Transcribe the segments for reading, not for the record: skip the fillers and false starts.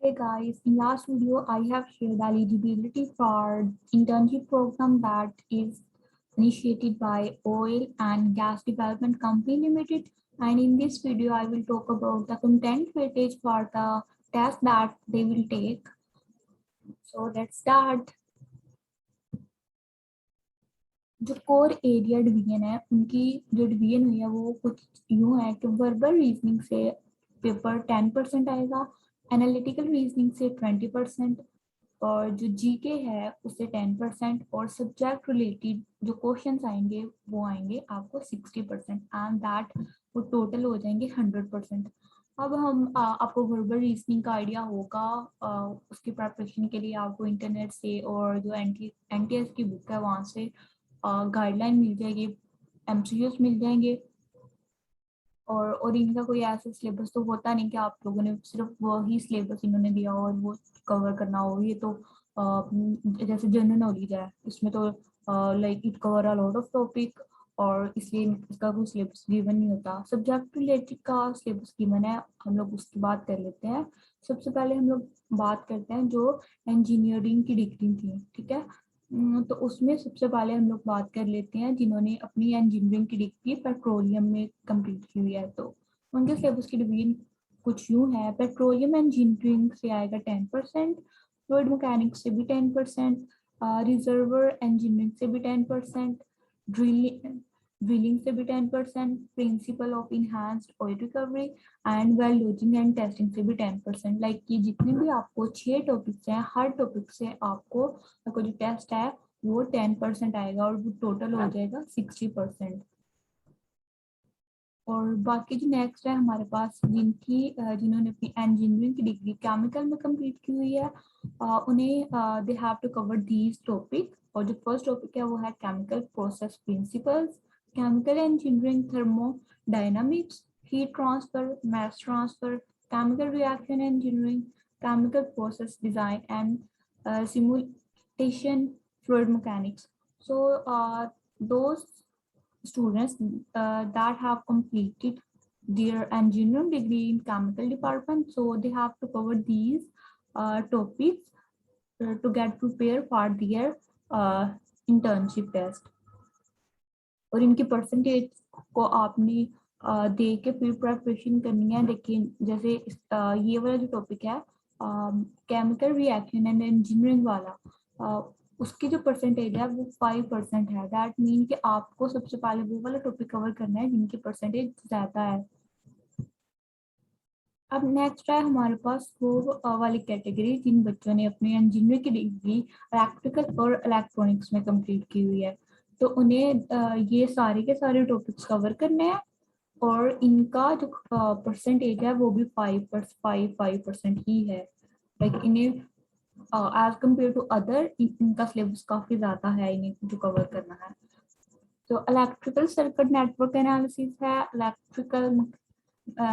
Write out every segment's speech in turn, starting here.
Hey guys, in last video I have shared eligibility for internship program that is initiated by Oil and Gas Development Company Limited, and in this video I will talk about the content weightage for the test that they will take. So let's start. जो core area division है उनकी जो division हुई है वो कुछ यूं है कि वर्बल रीजनिंग से पेपर 10% आएगा, एनालिटिकल रीजनिंग से 20%, और जो जीके है उससे 10%, और सब्जेक्ट रिलेटेड जो क्वेश्चंस आएंगे वो आएंगे आपको 60%, एंड दैट वो टोटल हो जाएंगे 100%। अब हम आपको वर्बल रीजनिंग का आइडिया होगा। उसकी प्रिपरेशन के लिए आपको इंटरनेट से और जो एनटीएस की बुक है वहाँ से गाइडलाइन मिल जाएगी, एमसीक्यूज मिल जाएंगे, और इनका कोई ऐसा सिलेबस तो होता नहीं कि आप लोगों ने सिर्फ वही सिलेबस इन्होंने दिया हो और वो कवर करना हो। ये तो जैसे जनरल नॉलेज है, इसमें तो like it cover a lot of topic, और इसलिए इसका कोई सिलेबस गिवन नहीं होता। सब्जेक्ट रिलेटेड का सिलेबस गिवन है, हम लोग उसकी बात कर लेते हैं। सबसे पहले हम लोग बात करते हैं जो इंजीनियरिंग की डिग्री थी, ठीक है। तो उसमें सबसे पहले हम लोग बात कर लेते हैं जिन्होंने अपनी इंजीनियरिंग की डिग्री पेट्रोलियम में कंप्लीट की हुई है। तो उनके सिलेबस की डिवीजन कुछ यूं है। पेट्रोलियम इंजीनियरिंग से आएगा 10%, फ्लूइड मैकेनिक्स से भी 10%, रिजर्वर इंजीनियरिंग से भी 10%, ड्रिलिंग से भी 10%, principle of enhanced oil recovery and well logging and testing से भी 10%। लाइक ये जितने भी आपको 6 टॉपिक्स हैं, हर टॉपिक से आपको जो टेस्ट है वो 10% आएगा, और वो टोटल हो जाएगा 60%। और बाकी जो नेक्स्ट है हमारे पास जिन्होंने अपनी इंजीनियरिंग की डिग्री केमिकल में कंप्लीट की हुई है, उन्हें they have to cover these topic. और जो फर्स्ट टॉपिक है वो है chemical process principles, chemical engineering, thermodynamics, heat transfer, mass transfer, chemical reaction engineering, chemical process design and simulation, fluid mechanics. So those students that have completed their engineering degree in chemical department, so they have to cover these topics to get prepared for their internship test। और इनकी percentage को आपने दे के फिर preparation करनी है। लेकिन जैसे ये वाला जो टॉपिक है केमिकल रिएक्शन एंड इंजीनियरिंग वाला, उसकी जो परसेंटेज है वो 5% है। दैट मीन कि आपको सबसे पहले वो वाला टॉपिक कवर करना है जिनकी परसेंटेज ज्यादा है। अब नेक्स्ट है हमारे पास वो वाली कैटेगरी जिन बच्चों ने अपनी इंजीनियरिंग की डिग्री इलेक्ट्रिकल और इलेक्ट्रॉनिक्स में कंप्लीट की हुई है। तो उन्हें ये सारे के सारे टॉपिक्स कवर करने हैं, और इनका जो परसेंटेज है वो भी 5% ही है। लाइक इन्हें एज कम्पेयर टू अदर इनका सिलेबस काफी ज्यादा है इन्हें जो कवर करना है। तो इलेक्ट्रिकल सर्किट नेटवर्क एनालिसिस है, इलेक्ट्रिकल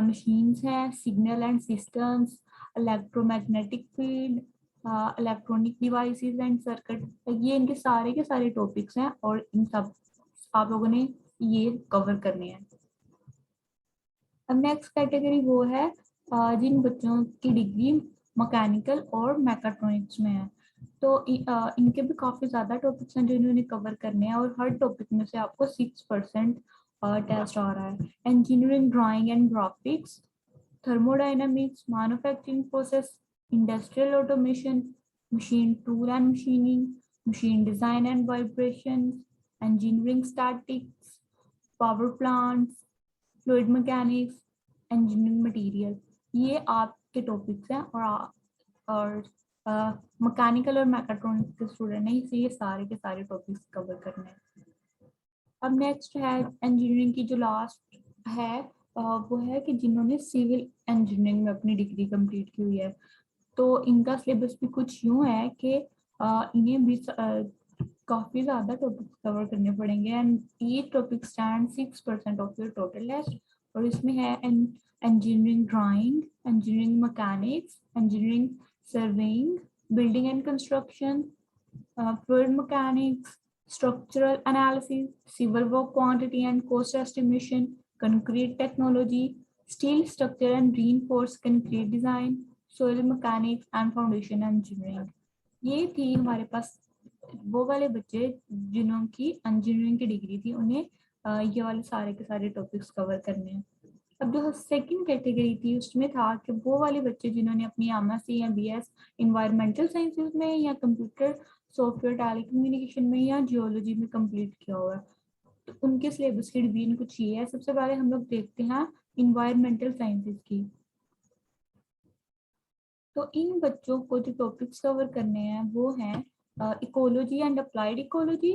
मशीन्स हैं, signal and systems, electromagnetic field, electronic devices and circuit. ये इनके सारे के सारे टॉपिक्स हैं, और इन सब आप लोगों ने ये कवर करने हैं। अब नेक्स्ट कैटेगरी वो है जिन बच्चों की डिग्री मैकेनिकल और मैकाट्रॉनिक्स में है। तो इनके भी काफी ज्यादा टॉपिक्स हैं जो इन्होंने कवर करने हैं, और हर टॉपिक में से आपको 6% टेस्ट आ रहा है। Engineering drawing and graphics, thermodynamics, manufacturing process, industrial automation, machine tool and machining, machine design and vibrations, engineering statics, power plants, fluid mechanics, engineering material। ये आपके टॉपिक्स हैं, और मैकेनिकल और मैकाट्रॉनिक्स के स्टूडेंट हैं, इसलिए ये सारे के सारे टॉपिक्स कवर करने हैं। अब नेक्स्ट है इंजीनियरिंग की जो लास्ट है वो है कि जिन्होंने सिविल इंजीनियरिंग में अपनी डिग्री कंप्लीट की हुई है। तो इनका सिलेबस भी कुछ यूं है कि इन्हें भी काफी ज्यादा टॉपिक्स कवर करने पड़ेंगे, एंड ये topic stand 6% of your total list. और इसमें है engineering drawing, engineering mechanics, engineering surveying, building and construction, fluid mechanics, structural analysis, civil work quantity and cost estimation, concrete technology, steel structure and reinforced concrete design, soil mechanics and foundation engineering. ये थी हमारे पास वो वाले बच्चे जिन्हों की engineering की degree थी, उन्हें ये वाले सारे के सारे टॉपिक्स कवर करने हैं। अब जो सेकंड कैटेगरी थी उसमें था कि वो वाले बच्चे जिन्होंने अपनी एमएससी या बीएस इन्वायरमेंटल साइंसेज में या कंप्यूटर सॉफ्टवेयर टेलीकम्युनिकेशन में या जियोलॉजी में कंप्लीट किया हुआ है, तो उनके सिलेबस की डिवीजन कुछ ये है। सबसे पहले हम लोग देखते हैं इन्वायरमेंटल साइंसेज की। तो इन बच्चों को जो टॉपिक्स कवर करने हैं वो हैं इकोलॉजी एंड अप्लाइड इकोलॉजी।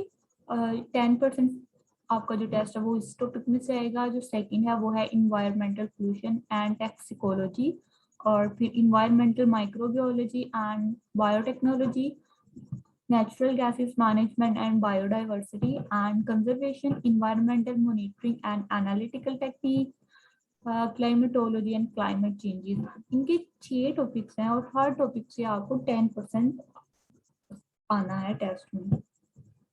10% आपका जो टेस्ट है वो इस टॉपिक में से आएगा। जो सेकंड है वो है इन्वायरमेंटल पोल्यूशन एंड टॉक्सिकोलॉजी, और फिर environmental microbiology and biotechnology, natural gases management and biodiversity and conservation, environmental monitoring and analytical technique, climatology and climate changes. इनके 6 टॉपिक्स हैं और हर टॉपिक से आपको 10% आना है टेस्ट में।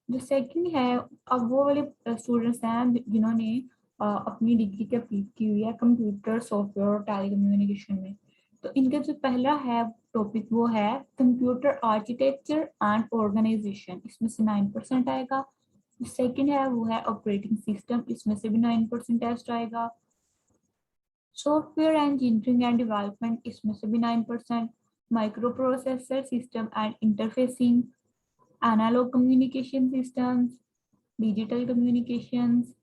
जो सेकंड है, अब वो वाले स्टूडेंट्स हैं जिन्होंने अपनी डिग्री कंप्लीट की हुई है कंप्यूटर सॉफ्टवेयर और टेलीकम्युनिकेशन में। तो इनका जो पहला है टॉपिक वो है कंप्यूटर आर्किटेक्चर एंड ऑर्गेनाइजेशन, इसमें से 9% आएगा। सेकंड है वो है ऑपरेटिंग सिस्टम, इसमें से भी 9% टेस्ट आएगा। सॉफ्टवेयर इंजीनियरिंग एंड डेवलपमेंट, इसमें से भी 9%। Micro processor system and interfacing, analog communication systems, digital communications,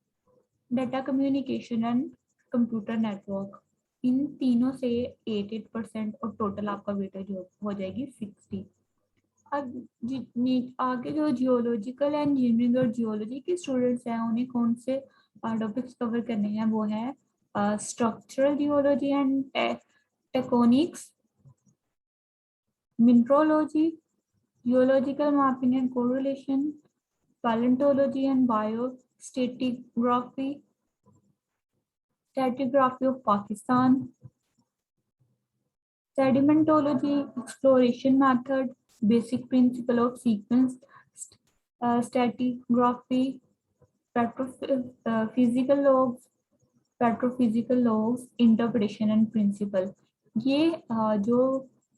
data communication and computer network, इन तीनों से 8% और टोटल आपका वेटेज हो जाएगी 60। अब आगे जो जियोलॉजिकल इंजीनियरिंग और जियोलॉजी के स्टूडेंट्स हैं उन्हें कौन से टॉपिक्स कवर करने हैं वो है structural geology and tectonics, mineralogy, geological mapping and correlation, palaeontology and biostratigraphy, stratigraphy of Pakistan, sedimentology, exploration method, basic principle of sequence, stratigraphy, physical logs, petrophysical logs, interpretation and principle। ये जो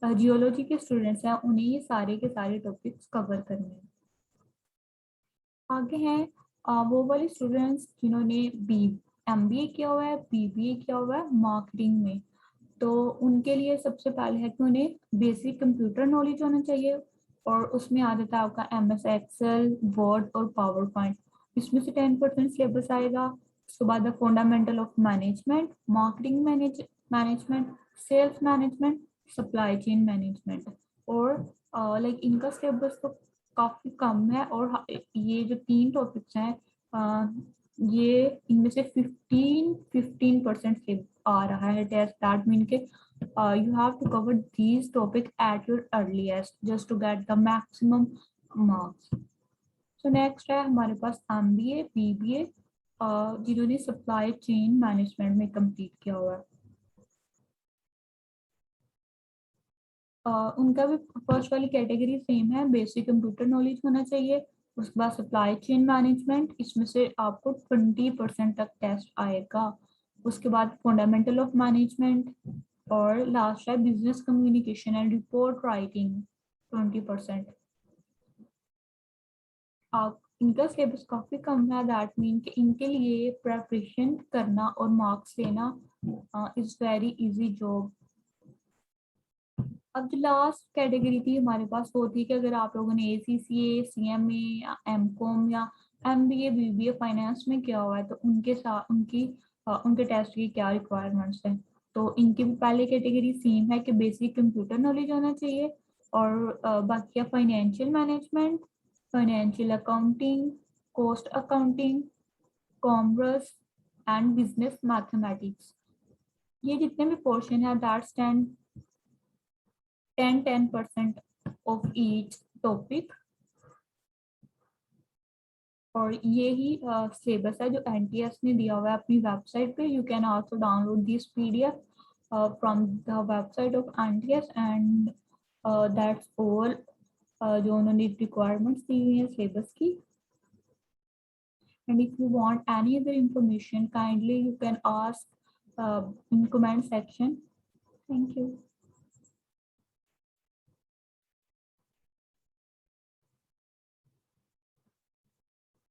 geology के students हैं उन्हें ये सारे के सारे topics cover करने हैं। आगे हैं वो वाले स्टूडेंट्स जिन्होंने MBA किया हुआ है, BBA किया हुआ है मार्केटिंग में। तो उनके लिए सबसे पहले है कि उन्हें बेसिक कंप्यूटर नॉलेज होना चाहिए, और उसमें आ जाता है आपका MS एक्सेल, वर्ड और पावर पॉइंट। इसमें से 10% सिलेबस आएगा। उसके बाद fundamental of management, marketing management, sales management, supply chain management. और लाइक इनका सिलेबस तो काफी कम है, और ये जो 3 टॉपिक्स हैं ये इनमें से 15% आ रहा है टेस्ट। दैट मीन के you have to cover these topics at your earliest just to get the maximum marks. So next है हमारे पास MBA, BBA जिन्होंने सप्लाई चेन मैनेजमेंट में कंप्लीट किया हुआ है। उनका भी फर्स्ट वाली कैटेगरी सेम है, बेसिक कंप्यूटर नॉलेज होना चाहिए। उसके बाद सप्लाई चेन मैनेजमेंट, इसमें से आपको 20% तक टेस्ट आएगा। उसके बाद फंडामेंटल ऑफ मैनेजमेंट, और लास्ट है business communication and report writing 20%। आप इनका सिलेबस काफी कम है, दैट मीन कि इनके लिए प्रिपरेशन करना और मार्क्स लेना इज वेरी इजी जॉब। अब जो लास्ट कैटेगरी थी हमारे पास वो थी कि अगर आप लोगों ने ACCA, CMA या MCOM या MBA, BBA फाइनेंस में किया हुआ है तो उनके साथ उनके टेस्ट की क्या रिक्वायरमेंट्स हैं। तो इनकी भी पहली कैटेगरी सेम है कि बेसिक कंप्यूटर नॉलेज होना चाहिए, और बाकी financial management, financial accounting, cost accounting, commerce and business mathematics. ये जितने भी पोर्शन है दैट्स 10% of each topic। और ये ही सिलेबस है जो NTS ने दिया हुआ है अपनी वेबसाइट पे। You can also download this PDF from the website of NTS and that's all जो उन्होंने रिक्वायरमेंट्स दी हुई है सिलेबस की। And if you want any other information, kindly you can ask in comment section. Thank you.